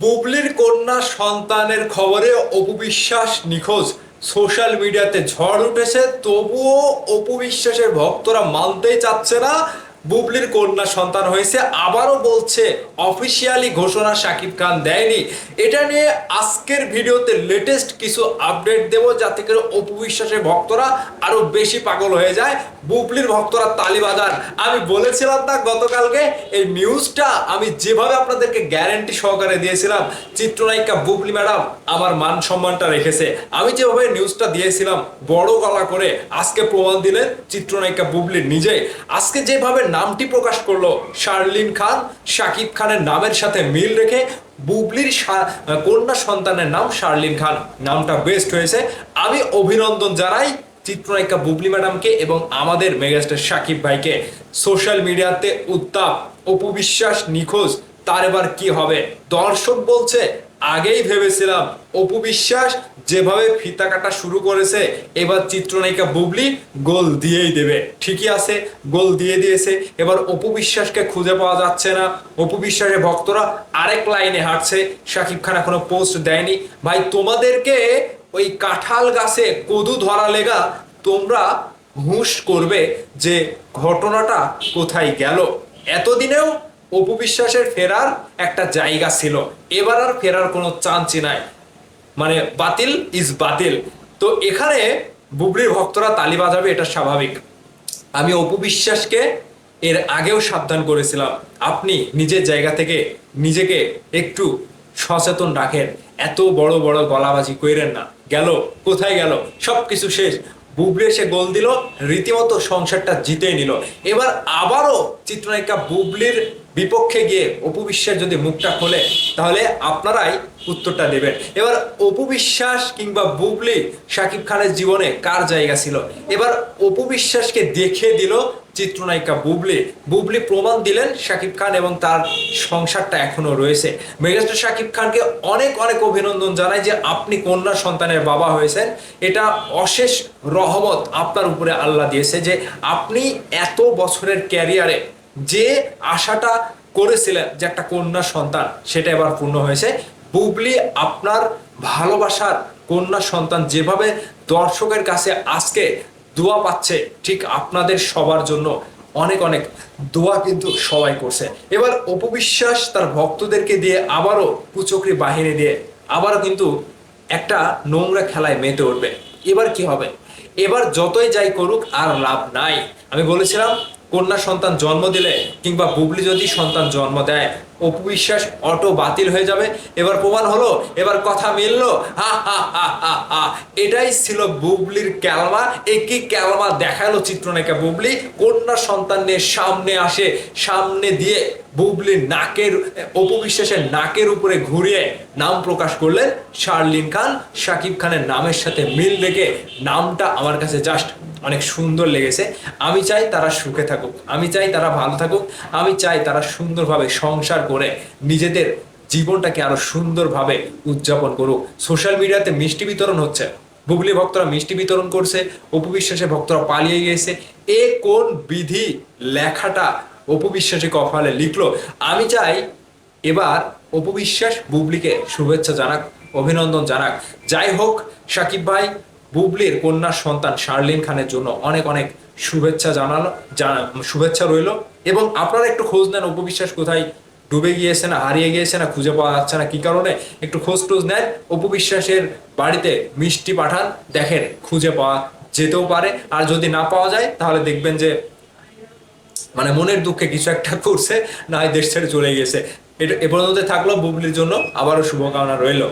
বুবলির কন্যা সন্তানের খবরে অপু বিশ্বাস নিখোঁজ। সোশ্যাল মিডিয়াতে ঝড় উঠেছে, তবুও অপু বিশ্বাসের ভক্তরা মানতেই চাচ্ছে না বুবলির কন্যা সন্তান হয়েছে। আবারও বলছে অফিসিয়ালি ঘোষণা শাকিব খান দেয়নি। এটা নিয়ে আজকের ভিডিওতে লেটেস্ট কিছু আপডেট দেব, যাতে করে অপু বিশ্বাসের ভক্তরা আরো বেশি পাগল হয়ে যায়, বুবলির ভক্তরা তালি বাজান। আমি বলেছিলাম না গতকালকে, এই নিউজটা আমি যেভাবে আপনাদেরকে গ্যারান্টি সহকারে দিয়েছিলাম, চিত্রনায়িকা বুবলি ম্যাডাম আমার মান সম্মানটা রেখেছে। আমি যেভাবে নিউজটা দিয়েছিলাম বড় গলা করে, আজকে প্রমাণ দিলেন চিত্রনায়িকা বুবলি নিজে। আজকে যেভাবে নামটি প্রকাশ করলো শার্লিন খান, শাকিব খানের নামের সাথে মিল রেখে বুবলির কন্যা সন্তানের নাম শার্লিন খান, নামটা বেস্ট হয়েছে। আমি অভিনন্দন জানাই চিত্রনায়িকা বুবলি ম্যাডামকে এবং আমাদের মেগাস্টার শাকিব ভাইকে। সোশ্যাল মিডিয়াতে উত্তাপ, অপু বিশ্বাস নিখোঁজ, তার এবার কি হবে? দর্শক বলছে আগেই ভেবেছিলাম অপু বিশ্বাস যেভাবে ফিতা কাটা শুরু করেছে, এবার চিত্রনায়িকা বুবলি গোল দিয়েই দেবে। ঠিকই আছে, গোল দিয়ে দিয়েছে। এবার অপু বিশ্বাসকে খুঁজে পাওয়া যাচ্ছে না। অপু বিশ্বাসের ভক্তরা আরেক লাইনে হাঁটছে, শাকিব খান এখনো পোস্ট দেয়নি। ভাই, তোমাদেরকে ওই কাঁঠাল গাছে কদু ধরা লেগা তোমরা হুঁশ করবে যে ঘটনাটা কোথায় গেল। এতদিনেও অপু বিশ্বাসের ফেরার একটা জায়গা ছিল, এবার আর ফেরার কোনো চান্সই নাই, মানে বাতিল ইজ বাতিল। তো এখানে বুবলির ভক্তরা তালি বাজাবে, এটা স্বাভাবিক। আমি অপু বিশ্বাসকে এর আগেও সাবধান করেছিলাম, আপনি নিজের জায়গা থেকে নিজেকে একটু সচেতন রাখেন, এত বড় বড় গলাবাজি কইরেন না। গেল কোথায় গেল? সব কিছু শেষ। বুবলি এসে গোল দিল, রীতিমতো সংসারটা জিতে নিল। এবার আবারও চিত্রনায়িকা বুবলির বিপক্ষে গিয়ে অপু বিশ্বাস যদি মুখটা খোলে, তাহলে আপনারাই উত্তরটা দেবেন। এবার অপু বিশ্বাস কিংবা বুবলি শাকিব খানের জীবনে কার জায়গা ছিল? এবার অপু বিশ্বাসকে দেখে দিল চিত্রনায়িকা বুবলি। বুবলি প্রমাণ দিলেন শাকিব খান এবং তার সংসারটা এখনো রয়েছে। মেগাস্টার শাকিব খানকে অনেক অনেক অভিনন্দন জানাই যে আপনি কন্যা সন্তানের বাবা হয়েছেন। এটা অশেষ রহমত আপনার উপরে আল্লাহ দিয়েছে যে আপনি এত বছরের ক্যারিয়ারে যে আশাটা করেছিলেন যে একটা কন্যা সন্তান, সেটা এবার পূর্ণ হয়েছে। বুবলি আপনার ভালোবাসার কন্যা সন্তান যেভাবে দর্শকের কাছে আজকে দোয়া পাচ্ছে, ঠিক আপনাদের সবার জন্য অনেক অনেক দোয়া কিন্তু সবাই করছে। এবার অপু বিশ্বাস তার ভক্তদেরকে দিয়ে আবারও কুচক্রি বাহিনী দিয়ে আবারও কিন্তু একটা নোংরা খেলায় মেতে উঠবে। এবার কি হবে? এবার যতই যাই করুক আর লাভ নাই। আমি বলেছিলাম কন্যা সন্তান জন্ম দিলে কিংবা বুবলি যদি সন্তান জন্ম দেয়, অপু বিশ্বাস অটো বাতিল হয়ে যাবে। এবার প্রমাণ হলো, এবার কথা মিললো। হা হা হা হা হা, এটাই ছিল বুবলির ক্যালমা। একই ক্যালমা দেখালো চিত্রনায়িকা বুবলি। কন্যা সন্তান নিয়ে সামনে আসে, সামনে দিয়ে বুবলির নাকের, অপু বিশ্বাসের নাকের উপরে ঘুরিয়ে নাম প্রকাশ করলেন শার্লিন খান। শাকিব খানের নামের সাথে মিল রেখে নামটা আমার কাছে জাস্ট অনেক সুন্দর লেগেছে। আমি চাই তারা সুখে থাকুক, আমি চাই তারা ভালো থাকুক, আমি চাই তারা সুন্দরভাবে সংসার করে নিজেদের জীবনটাকে আরো সুন্দরভাবে উদযাপন করুক। সোশ্যাল মিডিয়াতে মিষ্টি বিতরণ হচ্ছে, বুবলি ভক্তরা মিষ্টি বিতরণ করছে, অপু বিশ্বাসের ভক্তরা পালিয়ে গেছে। এ কোন বিধি লেখাটা অপু বিশ্বাসী কপালে লিখলো? আমি চাই এবার অপু বিশ্বাস বুবলিকে শুভেচ্ছা জানাক, অভিনন্দন জানাক। যাই হোক, শাকিব ভাই বুবলির কন্যা সন্তান শার্লিন খানের জন্য অনেক অনেক শুভেচ্ছা জানালো, শুভেচ্ছা রইল। এবং আপনারা একটু খোঁজ নেন অপু বিশ্বাস কোথায় ডুবে গিয়েছে না হারিয়ে গিয়েছে না খুঁজে পাওয়া যাচ্ছে না কি কারণে, একটু খোঁজ টোজ নেন। অপু বিশ্বাসের বাড়িতে মিষ্টি পাঠান, দেখেন খুঁজে পাওয়া যেতেও পারে। আর যদি না পাওয়া যায় তাহলে দেখবেন যে মানে মনের দুঃখে কিছু একটা করছে, না হয় দেশ ছেড়ে চলে গেছে। এটা এ পর্যন্ত থাকলো। বুবলির জন্য আবারও শুভকামনা রইল।